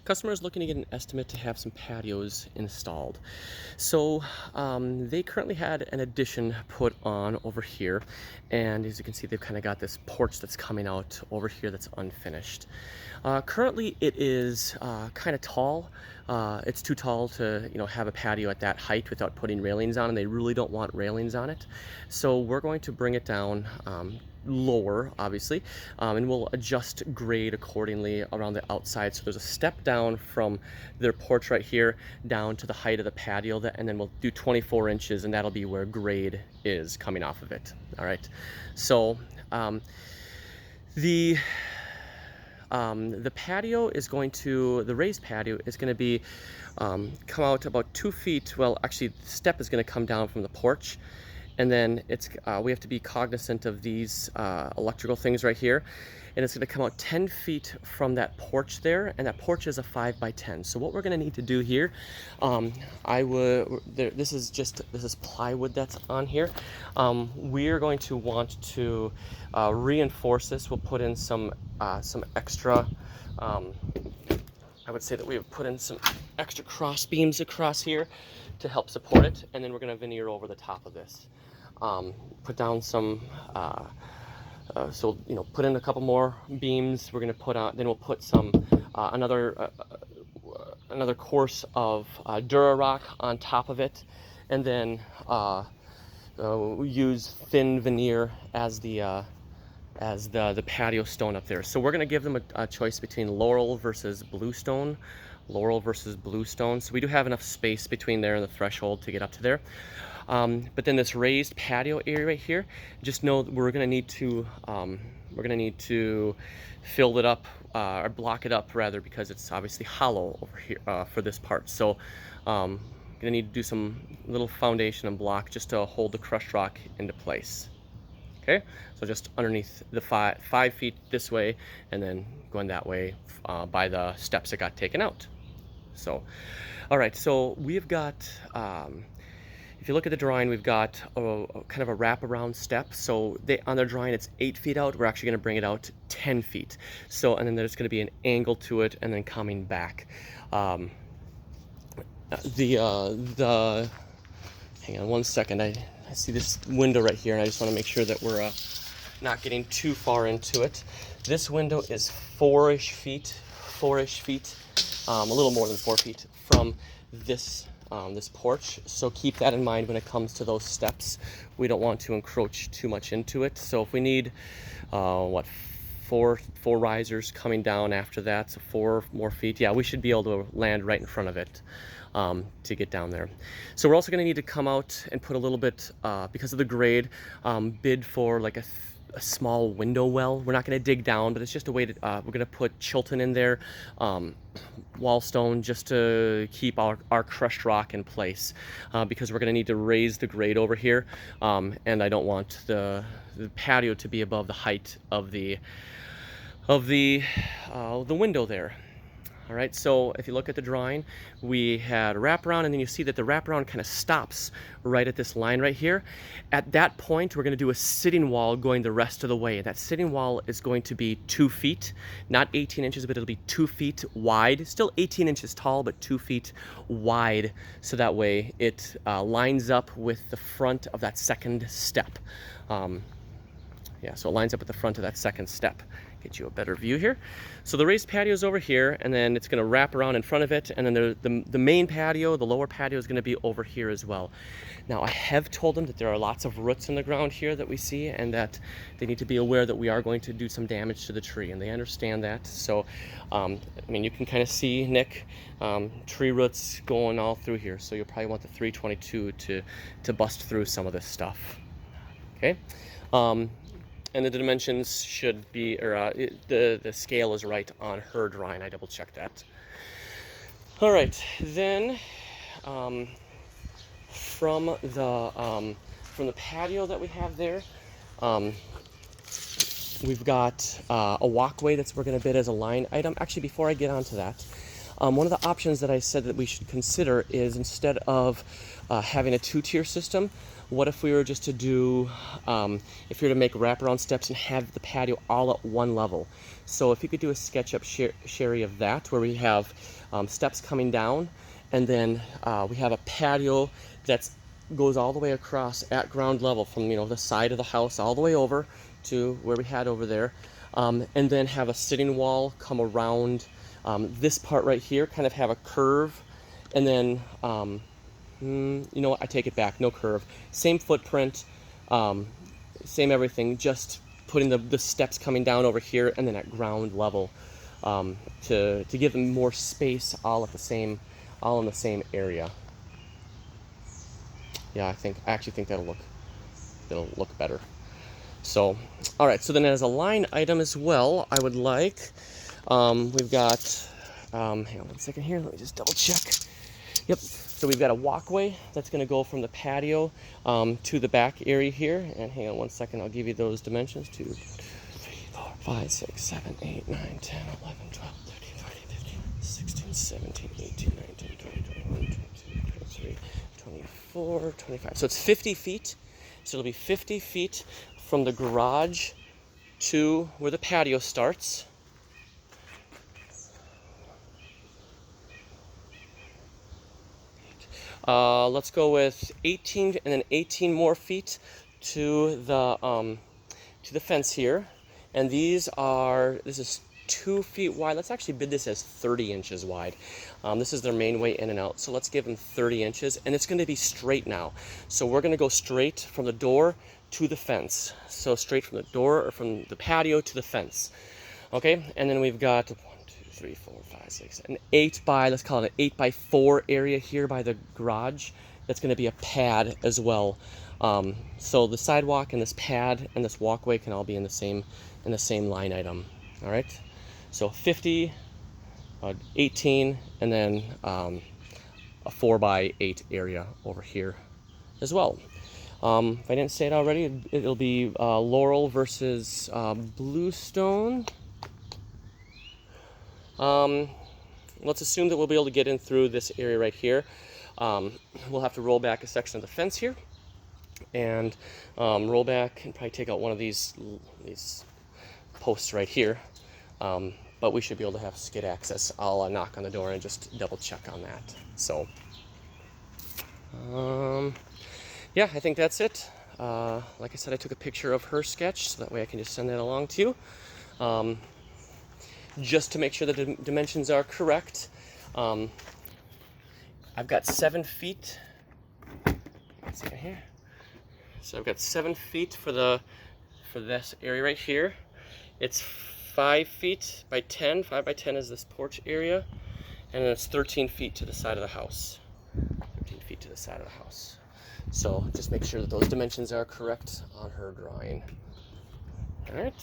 Customer is looking to get an estimate to have some patios installed. So they currently had an addition put on over here, and as you can see, they've kind of got this porch that's coming out over here that's unfinished. Currently, it is kind of tall. It's too tall to have a patio at that height without putting railings on, and they really don't want railings on it. So we're going to bring it down. Lower, obviously, and we'll adjust grade accordingly around the outside. So there's a step down from their porch right here down to the height of the patio, and then we'll do 24 inches, and that'll be where grade is coming off of it. All right, so the patio is going to, the raised patio is going to be come out about 2 feet. Well, actually, the step is going to come down from the porch. And then we have to be cognizant of these electrical things right here. And it's gonna come out 10 feet from that porch there, and that porch is a 5 by 10. So what we're gonna need to do here, this is plywood that's on here. We're going to want to reinforce this. We'll put in some extra, I would say that we have put in some extra cross beams across here to help support it, and then we're gonna veneer over the top of this. Put down some, put in a couple more beams. We're gonna put on, then we'll put some, another course of Durarock on top of it, and then we use thin veneer as the patio stone up there. So we're gonna give them a choice between laurel versus bluestone. Laurel versus bluestone. So we do have enough space between there and the threshold to get up to there. But then this raised patio area right here, just know that we're gonna need to fill it up, or block it up rather, because it's obviously hollow over here for this part. So gonna need to do some little foundation and block just to hold the crushed rock into place. Okay, so just underneath the 5 feet this way, and then going that way by the steps that got taken out. So, all right, so we've got, if you look at the drawing, we've got a kind of a wraparound step. So on their drawing, it's 8 feet out. We're actually gonna bring it out 10 feet. So, and then there's gonna be an angle to it, and then coming back. Hang on one second. I see this window right here, and I just wanna make sure that we're not getting too far into it. This window is 4-ish feet, a little more than 4 feet from this porch. So keep that in mind when it comes to those steps. We don't want to encroach too much into it. So if we need, four risers coming down after that, so 4 more feet, yeah, we should be able to land right in front of it to get down there. So we're also going to need to come out and put a little bit, because of the grade, bid for like a small window well. We're not going to dig down, but it's just a way to, we're going to put Chilton in there, wall stone, just to keep our crushed rock in place, because we're going to need to raise the grade over here, and I don't want the patio to be above the height of the window there. All right, so if you look at the drawing, we had a wraparound, and then you see that the wraparound kind of stops right at this line right here. At that point, we're going to do a sitting wall going the rest of the way. That sitting wall is going to be 2 feet, not 18 inches, but it'll be 2 feet wide. Still 18 inches tall, but 2 feet wide, so that way it lines up with the front of that second step. Yeah, so it lines up at the front of that second step. Get you a better view here. So the raised patio is over here, and then it's going to wrap around in front of it, and then the main patio, the lower patio, is going to be over here as well. Now, I have told them that there are lots of roots in the ground here that we see, and that they need to be aware that we are going to do some damage to the tree, and they understand that. So, I mean, you can kind of see, Nick, tree roots going all through here, so you'll probably want the 322 to bust through some of this stuff. Okay. And the dimensions should be, or the scale is right on her drawing. I double checked that. All right, then from the patio that we have there, we've got a walkway that's we're going to bid as a line item. Actually, before I get onto that, One of the options that I said that we should consider is, instead of having a two-tier system, what if we were just to do, if you were to make wraparound steps and have the patio all at one level? So if you could do a SketchUp Sherry of that, where we have steps coming down, and then we have a patio that goes all the way across at ground level from, you know, the side of the house all the way over to where we had over there, and then have a sitting wall come around this part right here, kind of have a curve, and then you know what, I take it back, no curve, same footprint, same everything, just putting the steps coming down over here and then at ground level, to give them more space, all in the same area. Yeah, I actually think it'll look better. So, all right, so then as a line item as well, I would like, we've got, hang on one second here, let me just double check. Yep, so we've got a walkway that's gonna go from the patio to the back area here. And hang on one second, I'll give you those dimensions. 2, 3, 4, 5, 6, 7, 8, 9, 10, 11, 12, 13, 14, 15, 16, 17, 18, 19, 20, 21, 22, 23, 24, 25. So it's 50 feet. So it'll be 50 feet from the garage to where the patio starts. Let's go with 18, and then 18 more feet to the fence here. And this is 2 feet wide. Let's actually bid this as 30 inches wide. This is their main way in and out. So let's give them 30 inches, and it's going to be straight now. So we're going to go straight from the door to the fence. So straight from the door, or from the patio to the fence. Okay, and then we've got 1, 2, 3, 4, 5, 6, an 8 by, let's call it an 8 by 4 area here by the garage. That's going to be a pad as well. So the sidewalk and this pad and this walkway can all be in the same line item. All right. So 50, 18, and then a 4 by 8 area over here as well. If I didn't say it already, it'll be Laurel versus Bluestone. Let's assume that we'll be able to get in through this area right here. We'll have to roll back a section of the fence here, and roll back and probably take out one of these posts right here. But we should be able to have skid access. I'll knock on the door and just double check on that. So, yeah, I think that's it. Like I said, I took a picture of her sketch, so that way I can just send that along to you. Just to make sure that the dimensions are correct. I've got 7 feet. Let's see here. So I've got 7 feet for this area right here. It's 5 feet by 10. 5 by 10 is this porch area, and then it's 13 feet to the side of the house. 13 feet to the side of the house. So just make sure that those dimensions are correct on her drawing. All right.